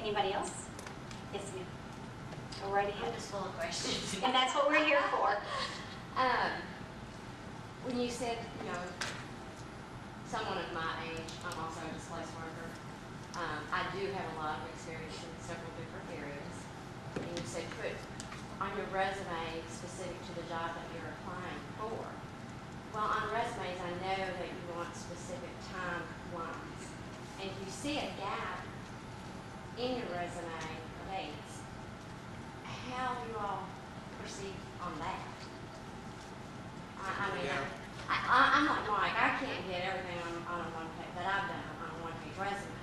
Anybody else? Yes, ma'am. Go right ahead. I'm just full of questions. And that's what we're here for. When you said, you know, someone of my age, I'm also a displaced worker. I do have a lot of experience in several different areas. And you said put on your resume specific to the job that you're applying for. Well, on resumes, I know that you want specific timelines. And if you see a gap in your resume of dates, how do you all proceed on that? I mean, Yeah. I'm like Mike, I can't get everything on a one page that I've done on a one-page resume.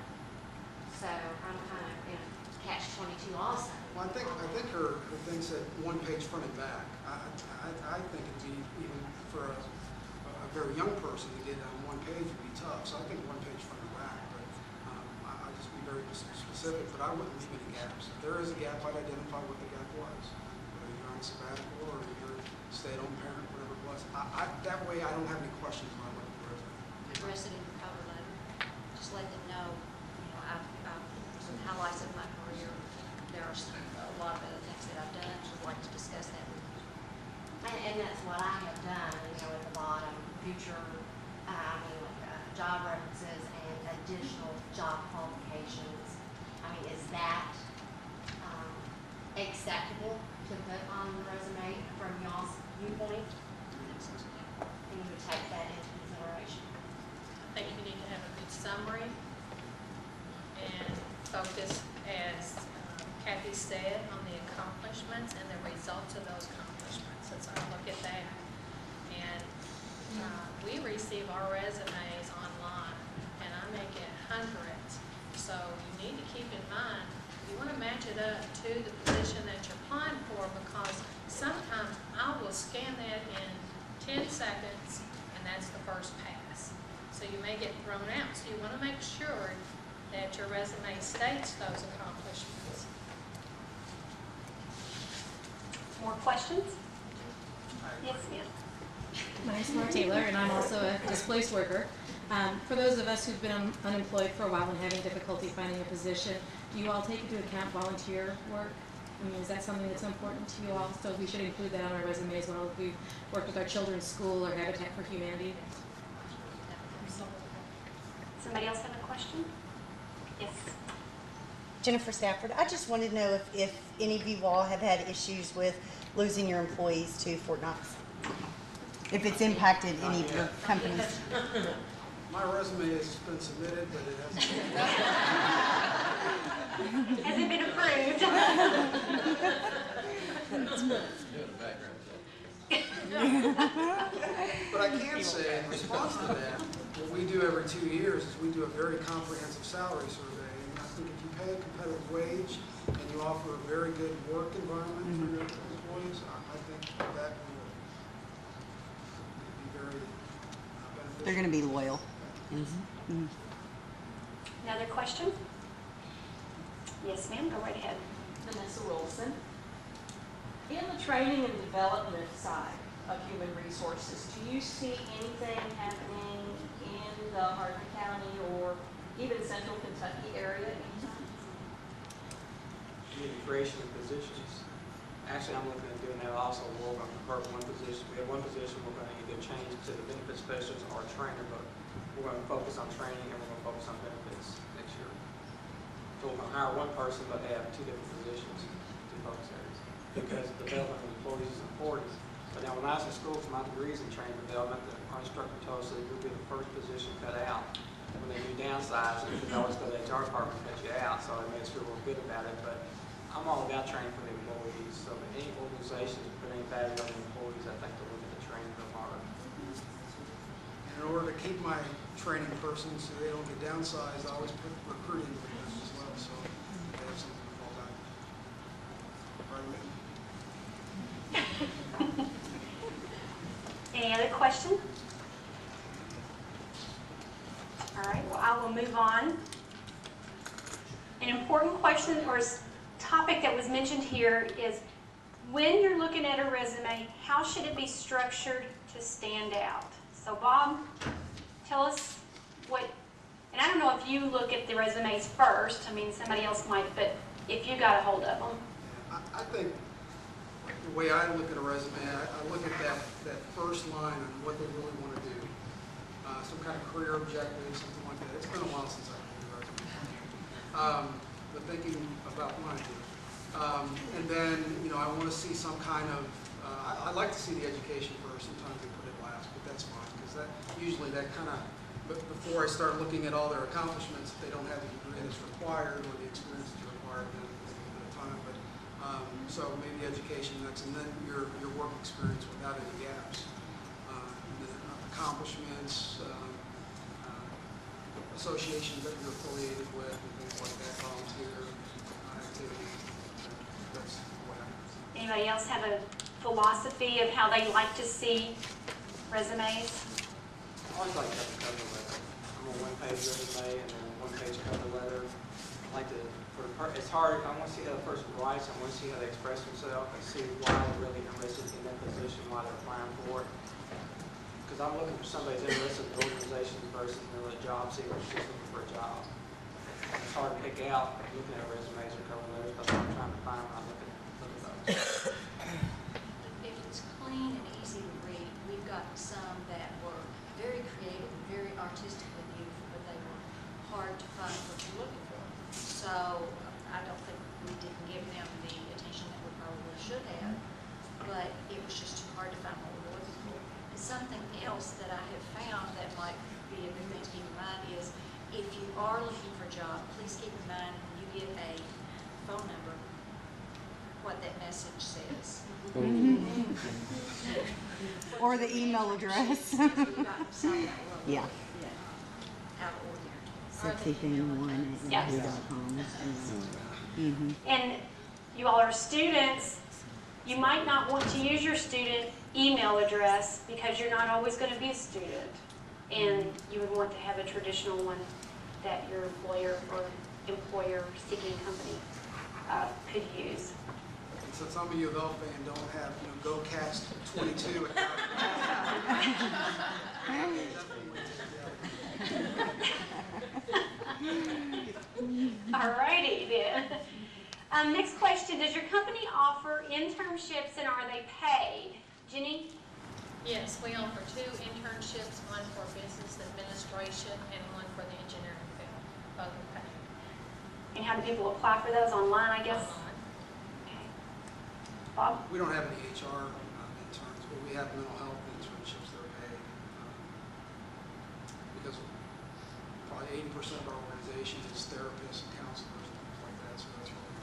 So I'm kind of in catch-22 also. Well, I think her thing said one page front and back. I think it'd be, even for a very young person to get it on one page would be tough. So I think one page front and back. But I'd just be very specific. But I wouldn't leave any gaps. If there is a gap, I'd identify what the gap was. Whether you're on sabbatical or you're a stay-at-home parent, whatever it was. That way, I don't have any questions when I look at the resume. Address it in your cover letter. Just let them know, you know, I've some highlights of my career. There are a lot of other things that I've done. I'd like to discuss that with you. And that's what I have done, you know, at the bottom, future, job references and additional job qualifications. I mean, is that acceptable to put on the resume from y'all's viewpoint? And you would take that into consideration? I think you need to have a good summary and focus, as Kathy said, on the accomplishments and the results of those accomplishments. Let's look at that. And we receive our resumes online, and I may get hundreds. So you need to keep in mind, you want to match it up to the position that you're applying for, because sometimes I will scan that in 10 seconds, and that's the first pass. So you may get thrown out. So you want to make sure that your resume states those accomplishments. More questions? Yes, ma'am. My name's Laura Taylor, and I'm also a displaced worker. For those of us who've been unemployed for a while and having difficulty finding a position, do you all take into account volunteer work? I mean, is that something that's important to you all? So we should include that on our resume as well if we've worked with our children's school or Habitat for Humanity. Somebody else have a question? Yes. Jennifer Stafford, I just wanted to know if any of you all have had issues with losing your employees to Fort Knox. If it's impacted any of your companies. My resume has been submitted, but it hasn't. Hasn't been approved. But I can say, in response to that, what we do every 2 years is we do a very comprehensive salary survey. And I think if you pay a competitive wage and you offer a very good work environment for your employees, I think that will be very beneficial. They're going to be loyal. Another question? Yes, ma'am. Go right ahead. Vanessa Wilson. In the training and development side of human resources, do you see anything happening in the Hardin County or even Central Kentucky area anytime? The creation of positions. Actually, I'm looking at doing that also. We're going to convert one position. We have one position we're going to either change to the benefit specialist or trainer, but we're going to focus on training and we're going to focus on benefits next year. So we're going to hire one person, but they have two different positions, two focus areas. Because development of employees is important. But now when I was in school for my degrees in training development, our instructor told us that it would be the first position cut out. When they do downsize, and you can always go to the HR department and cut you out, so it made us feel real good about it. But I'm all about training for the employees. So if any organizations put any value on the employees, I think they're looking at training them hard. In order to keep my training person so they don't get downsized, I always put recruiting with them as well, so they have something to fall back. Right away. Any other question? All right, well, I will move on. An important question or topic that was mentioned here is when you're looking at a resume, how should it be structured to stand out? So Bob, tell us what And I don't know if you look at the resumes first, I mean, somebody else might, but if you got a hold of them. I think the way I look at a resume, I look at that first line on what they really want to do. Some kind of career objective, something like that. It's been a while since I've made a resume. But thinking about what I do. And then, I want to see some kind of, I like to see the education first. Sometimes they put it last, but that's fine, because usually that kind of, but before I start looking at all their accomplishments, if they don't have the degree that's required or the experience that's required, then it's a little bit of time. But so maybe education next, and then your work experience without any gaps, and then accomplishments, associations that you're affiliated with, and things like that, volunteer activities. That's what happens. Anybody else have a philosophy of how they like to see resumes? I always like to have a cover letter. I'm a one-page resume and then a one-page cover letter. I like to, it's hard, I want to see how the person writes, I want to see how they express themselves, and see why they're really interested in that position, why they're applying for it. Because I'm looking for somebody who's interested in the organization versus a job seeker who's just looking for a job. It's hard to pick out looking at resumes or cover letters, but I'm trying to find when I'm looking at those. If it's clean and easy to read, we've got some that were very creative, very artistic and beautiful, but they were hard to find what you're looking for. So I don't think we didn't give them the attention that we probably should have, but it was just too hard to find what we were looking for. And something else that I have found that might be a good thing to keep in mind is if you are looking for a job, please keep in mind when you get a phone number, what that message says. Or the email address. We've got some that were Yeah. out of ordinary. sexything1@yahoo.com. And you all are students, you might not want to use your student email address because you're not always going to be a student. And you would want to have a traditional one that your employer or employer-seeking company could use. And so some of you of L fan don't have, Go Cats 22. All righty then. Next question, does your company offer internships and are they paid? Jenny? Yes, we offer 2 internships, one for business administration and one for the engineering field, both are paid. And how do people apply for those? Online, I guess? Online. Okay. Bob? We don't have any HR interns, but we have mental health internships that are paid. Because probably 80% of our organization is therapists and counselors and things like that, so that's what we're doing.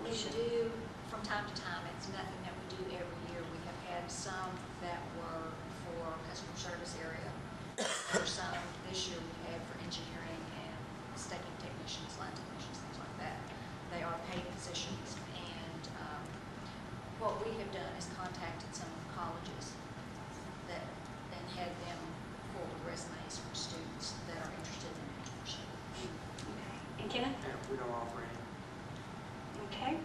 We do, from time to time, it's nothing that we do every year. We have had some that were for customer service area, or some this year we had for engineering and staking technicians, line technicians, things like that. They are paid positions, and what we have done is contacted some of the colleges and had them forward resumes from students that are interested in internship. And Kenneth? And we don't offer any. Okay.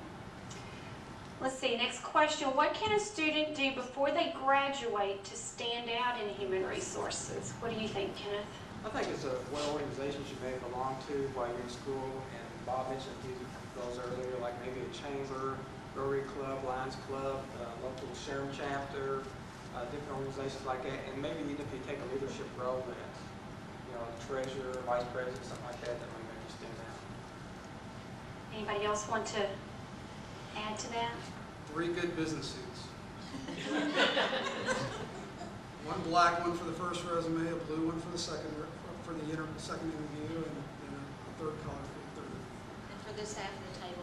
Let's see, next question. What can a student do before they graduate to stand out in human resources? What do you think, Kenneth? I think it's what organizations you may belong to while you're in school, and Bob mentioned those earlier, like maybe a chamber, Rotary Club, Lions Club, local shrm chapter, different organizations like that, and maybe even if you take a leadership role in it, treasurer, vice president, something like that, that might make you stand out. Anybody else want to add to that? 3 good business suits. One black one for the first resume, a blue one for the second second interview, and a third color for the third. And for this half of the table,